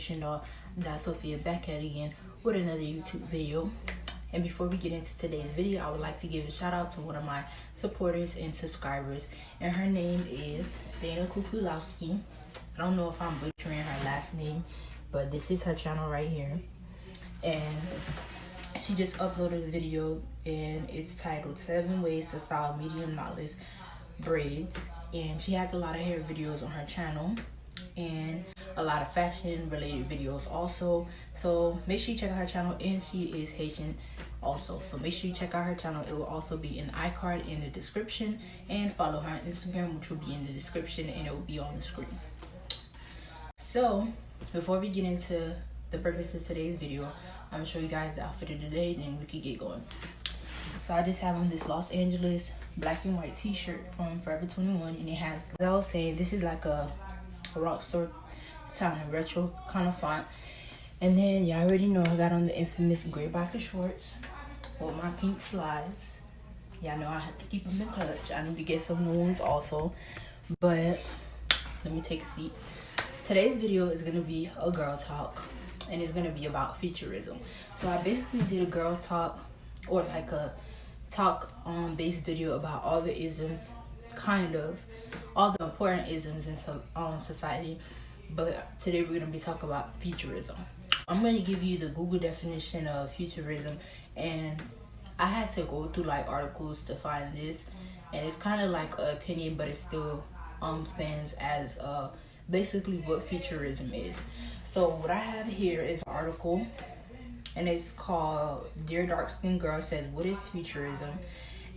𝕊𝕚𝕚𝕚 with another YouTube video. And before we get into today's video, I would like to give a shout out to one of my supporters and subscribers, and her name is 𝕊𝕚𝕚𝕚. I don't know if I'm butchering her last name, but this is her channel right here, and she just uploaded a video and it's titled 7 Ways to Style Medium Knotless Braids, and she has a lot of hair videos on her channel and a lot of fashion related videos also, so make sure you check out her channel. And she is Haitian also, so make sure you check out her channel. It will also be an iCard in the description, and follow her on Instagram, which will be in the description, and it will be on the screen. So before we get into the purpose of today's video, I'm gonna show you guys the outfit of the day, then we can get going. So I just have on this Los Angeles black and white t-shirt from Forever 21, and it has, as I was saying, this is like a rock store town, a retro kind of font. And then y'all already know I got on the infamous gray biker shorts with my pink slides. Y'all know I have to keep them in clutch. I need to get some new ones also, but let me take a seat. Today's video is gonna be a girl talk, and it's gonna be about Featurism. So I basically did a girl talk, or like a talk based video about all the isms, kind of all the important isms in society, but today we're gonna be talking about Featurism. I'm gonna give you the Google definition of Featurism, and I had to go through like articles to find this, and it's kind of like an opinion, but it still stands as basically what Featurism is. So what I have here is an article, and it's called Dear Dark Skinned Girl Says What is Featurism,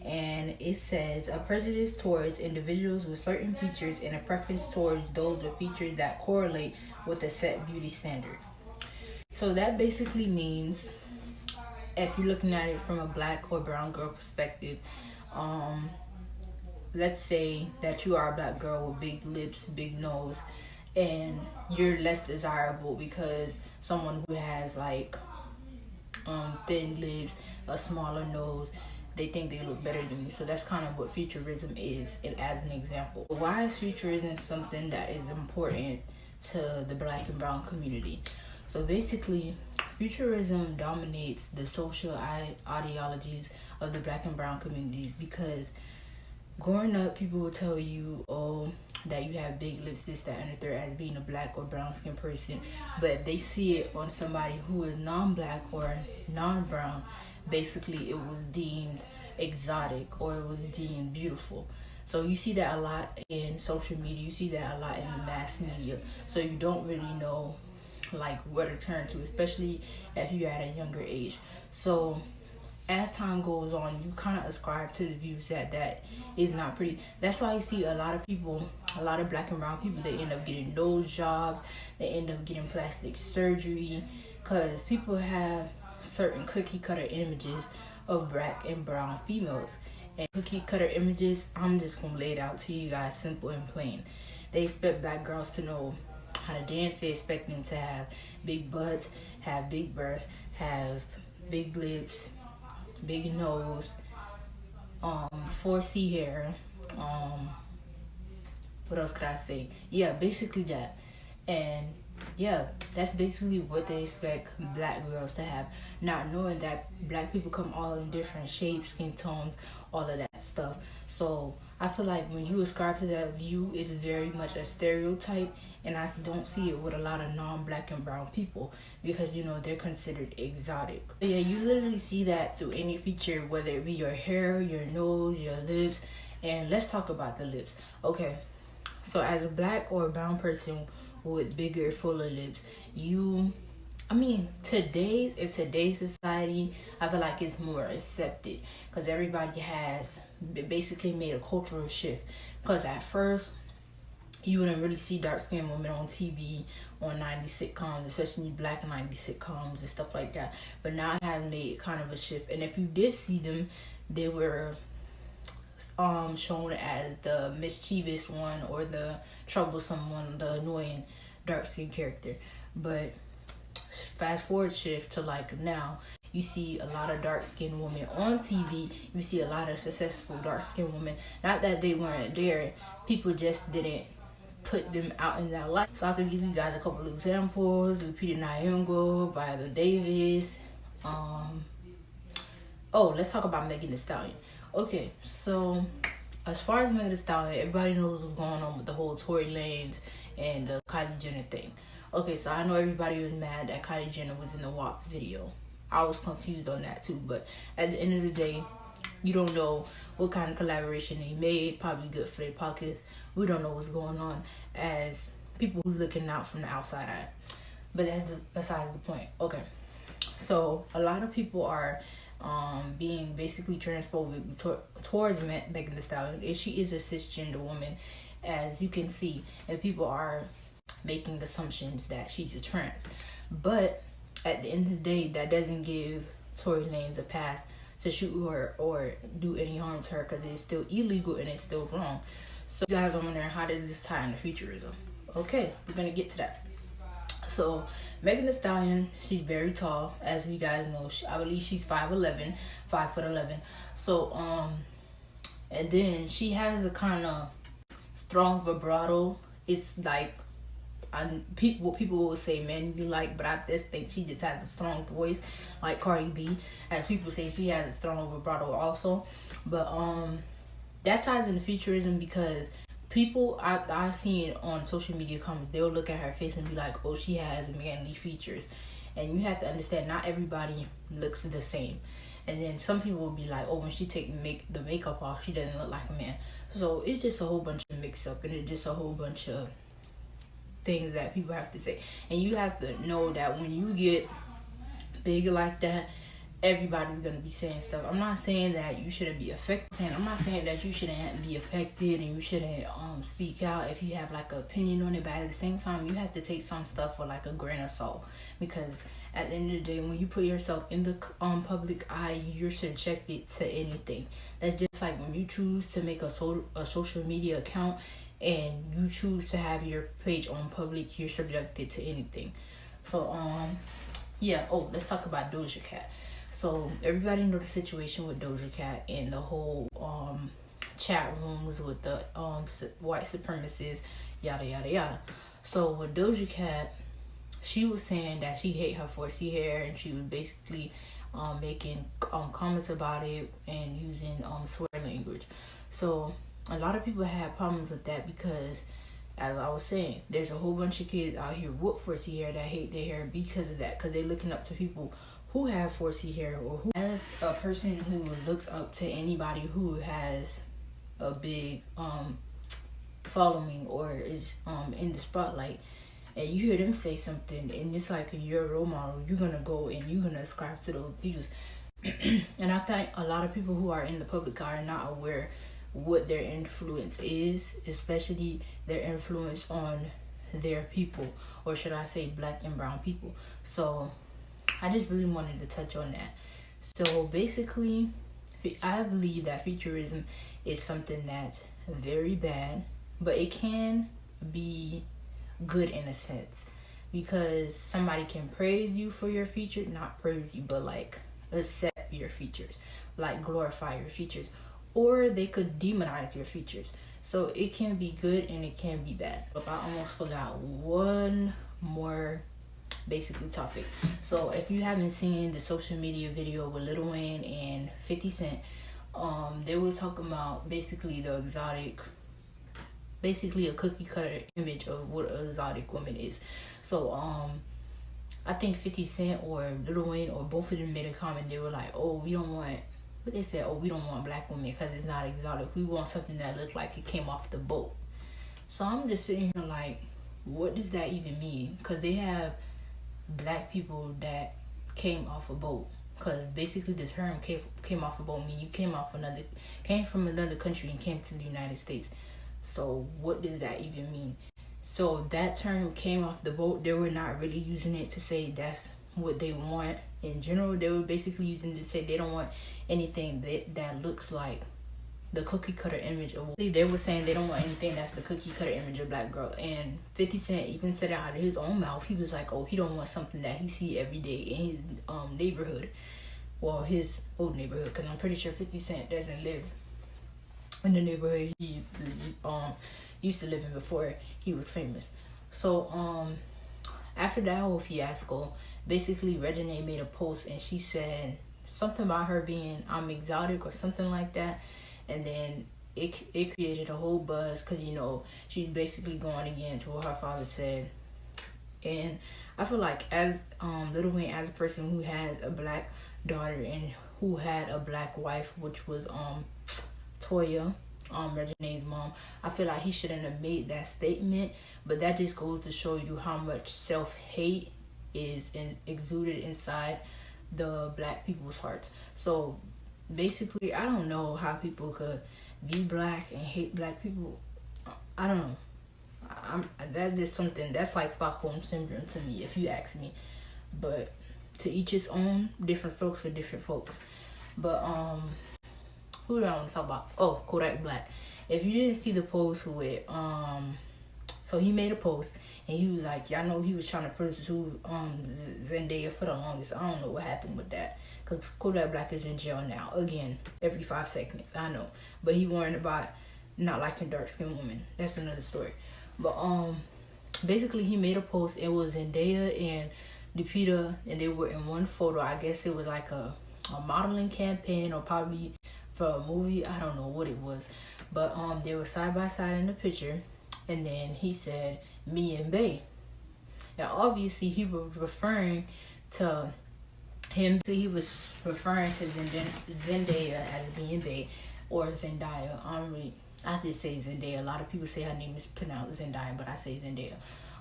and it says a prejudice towards individuals with certain features and a preference towards those with features that correlate with a set beauty standard. So that basically means, if you're looking at it from a black or brown girl perspective, let's say that you are a black girl with big lips, big nose, and you're less desirable because someone who has like thin lips, a smaller nose, they think they look better than you. So that's kind of what Featurism is, as an example. Why is Featurism something that is important to the black and brown community? So basically, Featurism dominates the social ideologies of the black and brown communities, because growing up, people will tell you, oh, that you have big lips, this, that, and the third, as being a black or brown skinned person. But if they see it on somebody who is non-black or non-brown, basically it was deemed exotic, or it was deemed beautiful. So you see that a lot in social media, you see that a lot in the mass media, so you don't really know like where to turn to, especially if you're at a younger age. So as time goes on, you kind of ascribe to the views that is not pretty. That's why you see a lot of people, a lot of black and brown people, they end up getting nose jobs, they end up getting plastic surgery, because people have certain cookie cutter images of black and brown females. And cookie cutter images, I'm just gonna lay it out to you guys simple and plain. They expect black girls to know how to dance. They expect them to have big butts, have big breasts, have big lips, big nose, 4C hair, what else could I say? Yeah, basically that. And yeah, that's basically what they expect black girls to have, not knowing that black people come all in different shapes, skin tones, all of that stuff. So I feel like when you ascribe to that view, it's very much a stereotype, and I don't see it with a lot of non-black and brown people, because you know they're considered exotic. So yeah, you literally see that through any feature, whether it be your hair, your nose, your lips. And let's talk about the lips. Okay, so as a black or brown person with bigger, fuller lips, in today's society, I feel like it's more accepted, because everybody has basically made a cultural shift. Because at first, you wouldn't really see dark-skinned women on TV, on 90s sitcoms, especially black and 90s sitcoms and stuff like that. But now it has made kind of a shift, and if you did see them, they were shown as the mischievous one, or the troublesome one, the annoying dark-skinned character. But fast forward shift to like now, you see a lot of dark-skinned women on TV. You see a lot of successful dark-skinned women. Not that they weren't there, people just didn't put them out in that light. So I can give you guys a couple of examples. Lupita Nyong'o, Viola Davis. Oh, let's talk about Megan Thee Stallion. Okay, so as far as Megan Thee Stallion, everybody knows what's going on with the whole Tory Lanez and the Kylie Jenner thing. Okay, so I know everybody was mad that Kylie Jenner was in the WAP video. I was confused on that too, but at the end of the day, you don't know what kind of collaboration they made. Probably good for their pockets. We don't know what's going on as people who's looking out from the outside eye. But that's besides the point. Okay, so a lot of people are being basically transphobic towards Megan Thee Stallion. And she is a cisgender woman, as you can see, and people are making assumptions that she's a trans. But at the end of the day, that doesn't give Tory Lanez a pass to shoot her or do any harm to her, because it's still illegal and it's still wrong. So you guys are wondering, how does this tie into Featurism? Okay, we're gonna get to that. So Megan Thee Stallion, she's very tall, as you guys know. I believe she's 5'11", 5'11". So and then she has a kind of strong vibrato. It's like, what people will say manly like, but I just think she just has a strong voice like Cardi B. As people say, she has a strong vibrato also. But that ties into Featurism, because people I've seen on social media comments, they'll look at her face and be like, oh, she has manly features. And you have to understand, not everybody looks the same. And then some people will be like, oh, when she take the makeup off, she doesn't look like a man. So it's just a whole bunch of mix up, and it's just a whole bunch of things that people have to say. And you have to know that when you get big like that, everybody's gonna be saying stuff. I'm not saying that you shouldn't be affected. I'm not saying that you shouldn't be affected and you shouldn't speak out if you have like an opinion on it. But at the same time, you have to take some stuff with like a grain of salt, because at the end of the day, when you put yourself in the public eye, you're subjected to anything. That's just like when you choose to make a social media account and you choose to have your page on public, you're subjected to anything. So yeah. Oh, let's talk about Doja Cat. So everybody know the situation with Doja Cat and the whole chat rooms with the white supremacists, yada yada yada. So with Doja Cat, she was saying that she hate her 4C hair, and she was basically making comments about it and using swear language. So a lot of people have problems with that, because as I was saying, there's a whole bunch of kids out here with 4C hair that hate their hair because of that, because they're looking up to people who have 4C hair, or who, as a person who looks up to anybody who has a big following or is in the spotlight, and you hear them say something and it's like you're a role model, you're gonna go and you're gonna ascribe to those views. And I think a lot of people who are in the public eye are not aware what their influence is, especially their influence on their people, or should I say black and brown people. So I just really wanted to touch on that. So basically, I believe that Featurism is something that's very bad, but it can be good in a sense, because somebody can praise you for your feature, not praise you, but like accept your features, like glorify your features, or they could demonize your features. So it can be good and it can be bad. But I almost forgot one more basically topic. So if you haven't seen the social media video with Lil Wayne and 50 Cent, they was talking about basically the exotic, basically a cookie cutter image of what an exotic woman is. So I think 50 Cent or Lil Wayne or both of them made a comment. They were like, oh, we don't want, what they said, oh, we don't want black women because it's not exotic. We want something that looks like it came off the boat. So I'm just sitting here like, what does that even mean? Because they have black people that came off a boat. Because basically this term came off a boat mean you came from another country and came to the United States. So what does that even mean? So that term came off the boat. They were not really using it to say that's what they want in general. They were basically using it to say they don't want anything that looks like the cookie cutter image of. They were saying they don't want anything that's the cookie cutter image of black girl. And 50 Cent even said it out of his own mouth. He was like, oh, he don't want something that he see every day in his neighborhood. Well, his old neighborhood, because I'm pretty sure 50 Cent doesn't live in the neighborhood used to live in before he was famous. So after that whole fiasco, basically Reginae made a post and she said something about her being exotic or something like that, and then it created a whole buzz because, you know, she's basically going against what her father said. And I feel like as Lil Wayne, as a person who has a black daughter and who had a black wife, which was Toya, Reginae's mom, I feel like he shouldn't have made that statement. But that just goes to show you how much self-hate is exuded inside the black people's hearts. So basically, I don't know how people could be black and hate black people. I don't know. That's just something that's like Stockholm syndrome to me, if you ask me. But to each his own, different strokes for different folks. But who do I want to talk about? Oh, Kodak Black. If you didn't see the post with so he made a post and he was like, y'all know he was trying to pursue Zendaya for the longest. I don't know what happened with that, because Kodak Black is in jail now again every 5 seconds. I know, but he worried about not liking dark-skinned women. That's another story. But basically he made a post. It was Zendaya and Lupita, and they were in one photo. I guess it was like a modeling campaign or probably for a movie. I don't know what it was, but they were side by side in the picture. And then he said, me and Bae. Now, obviously, he was referring to him. He was referring to Zendaya as being Bae or Zendaya. I just say Zendaya. A lot of people say her name is pronounced Zendaya, but I say Zendaya.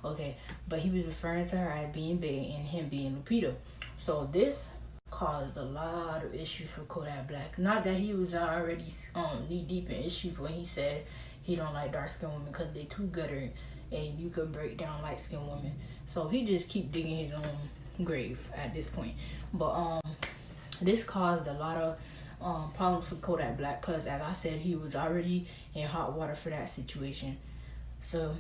Okay, but he was referring to her as being Bae and him being Lupita. So this caused a lot of issues for Kodak Black. Not that he was already knee deep in issues when he said he don't like dark skinned women because they too gutter and you could break down light skinned women. So he just keep digging his own grave at this point. But this caused a lot of problems for Kodak Black because, as I said, he was already in hot water for that situation. So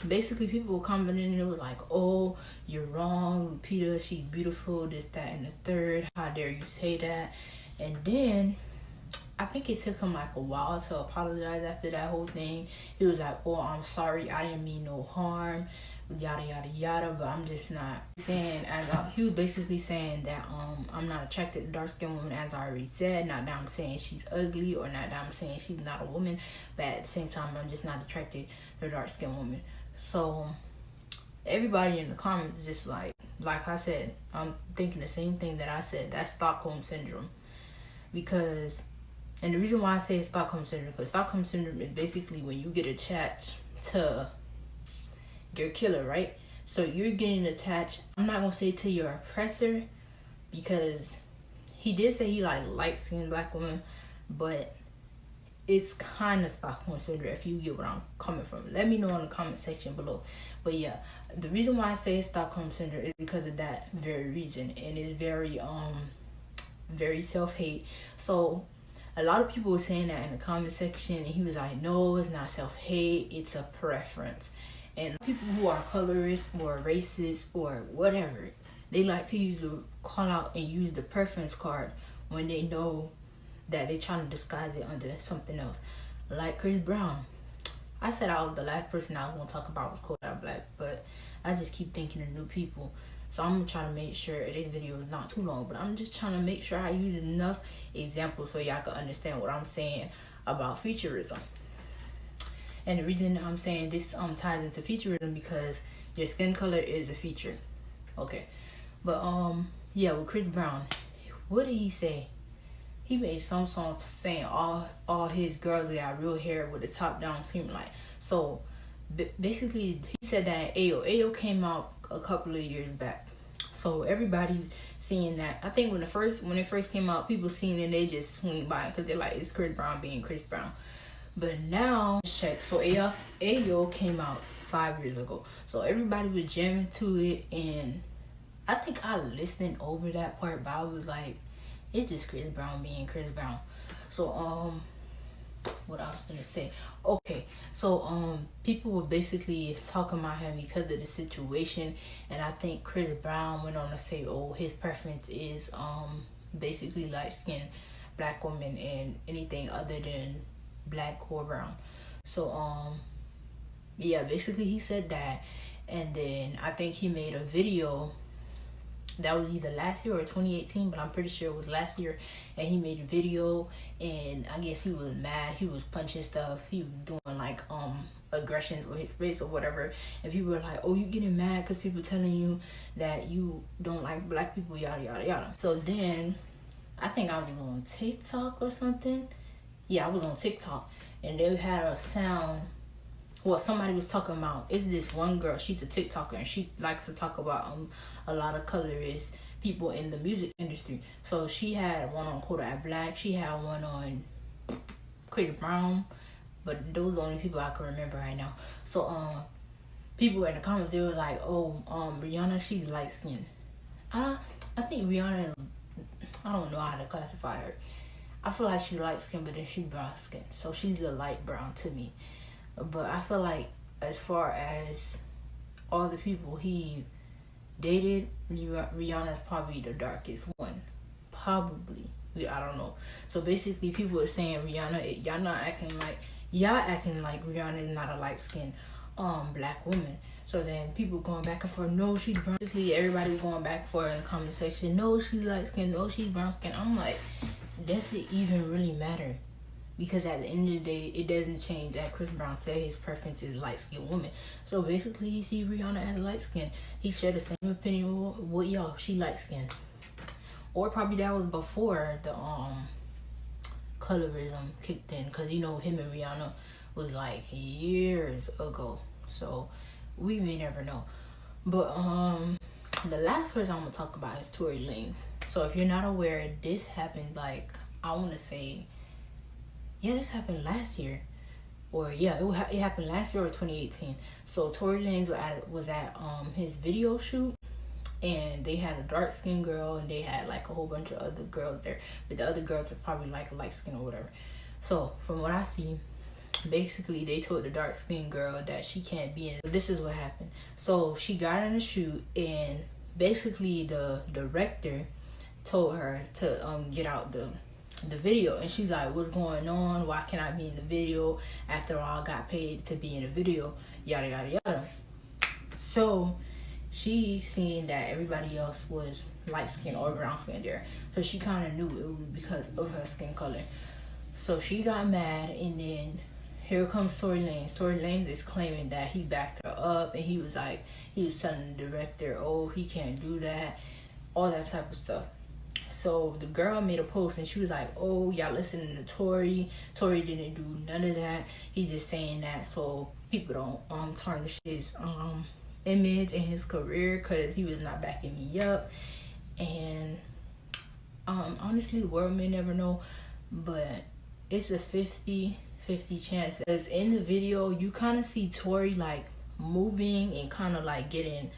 basically people were coming in and it was like, oh, you're wrong, Lupita, she's beautiful, this, that, and the third, how dare you say that. And then I think it took him like a while to apologize after that whole thing. He was like, oh, I'm sorry, I didn't mean no harm, yada yada yada, but I'm just not saying, he was basically saying that I'm not attracted to dark skinned women, as I already said. Not that I'm saying she's ugly or not that I'm saying she's not a woman, but at the same time I'm just not attracted to dark skinned women. So everybody in the comments just like I said, I'm thinking the same thing that I said. That's Stockholm syndrome. And the reason why I say Stockholm syndrome, because Stockholm syndrome is basically when you get attached to your killer, right? So you're getting attached, I'm not going to say to your oppressor, because he did say he like light-skinned black women, but it's kind of Stockholm syndrome, if you get what I'm coming from. Let me know in the comment section below. But yeah, the reason why I say Stockholm syndrome is because of that very reason. And it's very self-hate. So a lot of people were saying that in the comment section, and he was like, no, it's not self-hate, it's a preference. And people who are colorist or racist or whatever, they like to call out and use the preference card when they know that they're trying to disguise it under something else. Like Chris Brown. I said I was the last person I was going to talk about was Kodak Black, but I just keep thinking of new people. So I'm going to try to make sure this video is not too long, but I'm just trying to make sure I use enough examples so y'all can understand what I'm saying about Featurism. And the reason I'm saying this ties into Featurism because your skin color is a feature. Okay. But yeah, with Chris Brown, what did he say? He made some songs saying all his girls got real hair with the top down seam like. So basically he said that Ayo came out a couple of years back. So everybody's seeing that. I think when it first came out, people seen it and they just swing by because they're like, it's Chris Brown being Chris Brown. But now check. So Ayo came out 5 years ago. So everybody was jamming to it, and I think I listened over that part, but I was like, it's just Chris Brown being Chris Brown. So what I was gonna say, okay, so people were basically talking about him because of the situation, and I think Chris Brown went on to say, oh, his preference is basically light skinned black women and anything other than black or brown. So yeah, basically he said that. And then I think he made a video that was either last year or 2018, but I'm pretty sure it was last year. And he made a video, and I guess he was mad. He was punching stuff. He was doing like aggressions with his face or whatever. And people were like, "Oh, you getting mad because people telling you that you don't like black people, yada yada yada." So then I think I was on TikTok or something. Yeah, I was on TikTok, and they had a sound. Well, somebody was talking about, it's this one girl, she's a TikToker, and she likes to talk about a lot of colorist people in the music industry. So she had one on 𝕄𝕠𝕟𝕗, she had one on Chris Brown, but those are the only people I can remember right now. So people in the comments, they were like, "Oh, Rihanna, she's light skinned." I think Rihanna, I don't know how to classify her. I feel like she's light skinned, but then she's brown skinned, so she's a light brown to me. But I feel like as far as all the people he dated, Rihanna's probably the darkest one. Probably. I don't know. So basically people are saying Rihanna, y'all acting like Rihanna is not a light-skinned black woman. So then people going back and forth, no, she's brown. Basically everybody going back and forth in the comment section, no, she's light-skinned, no, she's brown-skinned. I'm like, does it even really matter? Because at the end of the day, it doesn't change that Chris Brown said his preference is light-skinned woman. So basically, he see Rihanna as light-skinned. He shared the same opinion with y'all. She light-skinned. Or probably that was before the colorism kicked in. Because, you know, him and Rihanna was like years ago. So we may never know. But the last person I'm going to talk about is Tory Lanez. So if you're not aware, this happened like, I want to say, yeah, this happened last year. Or yeah, it happened last year or 2018. So Tory Lanez was at his video shoot, and they had a dark skinned girl, and they had like a whole bunch of other girls there. But the other girls are probably like light skin or whatever. So from what I see, basically they told the dark skinned girl that she can't be in. This is what happened. So she got in the shoot, and basically the director told her to get out the video, and she's like, "What's going on? Why can't I be in the video? After all, I got paid to be in the video, yada yada yada." So she seen that everybody else was light skinned or brown skinned there, so she kind of knew it was because of her skin color. So she got mad, and then here comes Tory Lanez. Tory Lanez is claiming that he backed her up, and he was telling the director, "Oh, he can't do that," all that type of stuff. So the girl made a post, and she was like, "Oh, y'all listening to Tory. Tory didn't do none of that. He's just saying that so people don't tarnish his image and his career, because he was not backing me up." And honestly, the world may never know, but it's a 50-50 chance. Because in the video, you kind of see Tory like moving and kind of like getting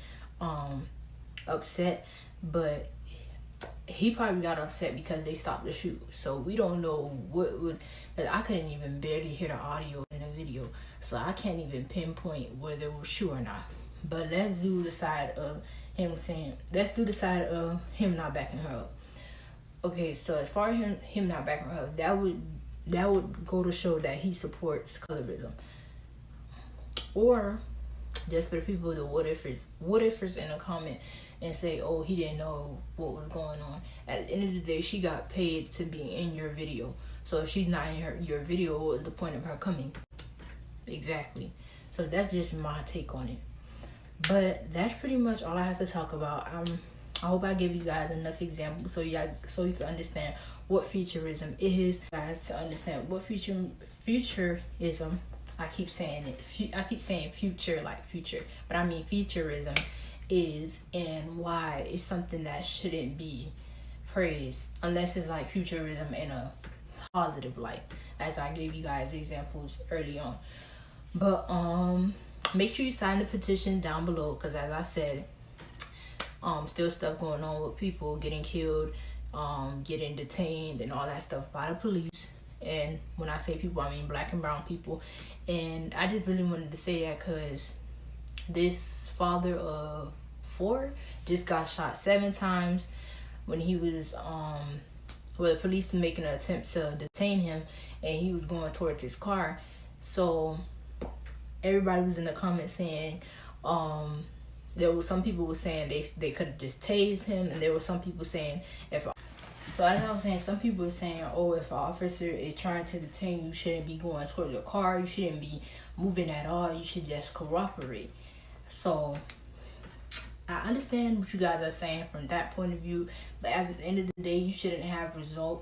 upset, but he probably got upset because they stopped the shoot. So we don't know what was. I couldn't even barely hear the audio in the video, so I can't even pinpoint whether it was true or not. But let's do the side of him not backing her up. Okay, so as far as him not backing her up, that would go to show that he supports colorism. Or just for the people, the what ifers in the comment and say, "Oh, he didn't know what was going on." At the end of the day, she got paid to be in your video. So if she's not in your video, what was the point of her coming? Exactly. So that's just my take on it. But that's pretty much all I have to talk about. I hope I give you guys enough examples so you can understand what futurism is. Guys, to understand what futurism. I keep saying it. I keep saying future like future, but I mean futurism is, and why it's something that shouldn't be praised unless it's like futurism in a positive light, as I gave you guys examples early on. But make sure you sign the petition down below, because as I said, still stuff going on with people getting killed, getting detained and all that stuff by the police. And when I say people, I mean black and brown people. And I just really wanted to say that because this father of 4 just got shot 7 times when he was the police were making an attempt to detain him, and he was going towards his car. So everybody was in the comments saying, there was some people were saying they could have just tased him, and there were some people saying so as I was saying, some people were saying, oh, if an officer is trying to detain you, you shouldn't be going towards your car, you shouldn't be moving at all, you should just cooperate. So I understand what you guys are saying from that point of view, but at the end of the day, you shouldn't have resort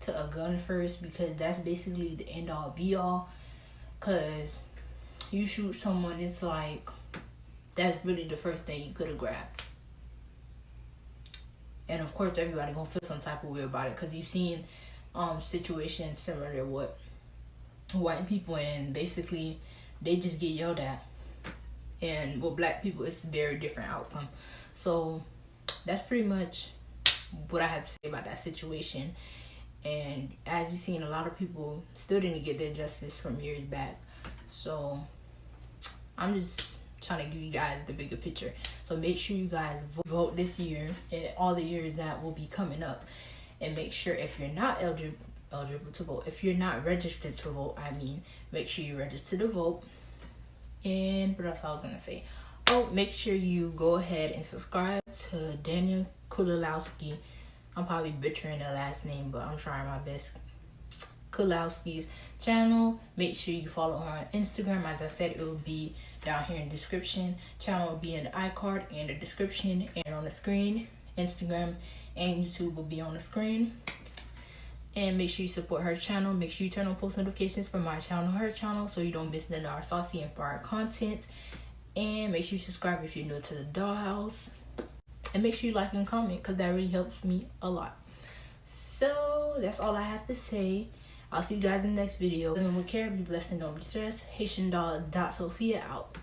to a gun first, because that's basically the end all be all. Because you shoot someone, it's like that's really the first thing you could have grabbed. And of course, everybody gonna feel some type of way about it, because you've seen situations similar to what white people, and basically they just get yelled at. And with black people, it's a very different outcome. So that's pretty much what I have to say about that situation. And as you've seen, a lot of people still didn't get their justice from years back. So I'm just trying to give you guys the bigger picture. So make sure you guys vote this year and all the years that will be coming up. And make sure, if you're not eligible to vote, if you're not registered to vote, make sure you register to vote. And what else I was gonna say? Oh, make sure you go ahead and subscribe to 𝕊𝕚𝕚 I'm probably butchering the last name, but I'm trying my best. 𝕊𝕚𝕚𝕚's channel. Make sure you follow her on Instagram. As I said, it will be down here in the description. Channel will be in the iCard and the description and on the screen. Instagram and YouTube will be on the screen. And make sure you support her channel. Make sure you turn on post notifications for my channel, her channel, so you don't miss none of our saucy and fire content. And make sure you subscribe if you're new to the dollhouse. And make sure you like and comment, because that really helps me a lot. So that's all I have to say. I'll see you guys in the next video. Living with care, be blessed and don't be stressed. Haitian doll.Sophia out.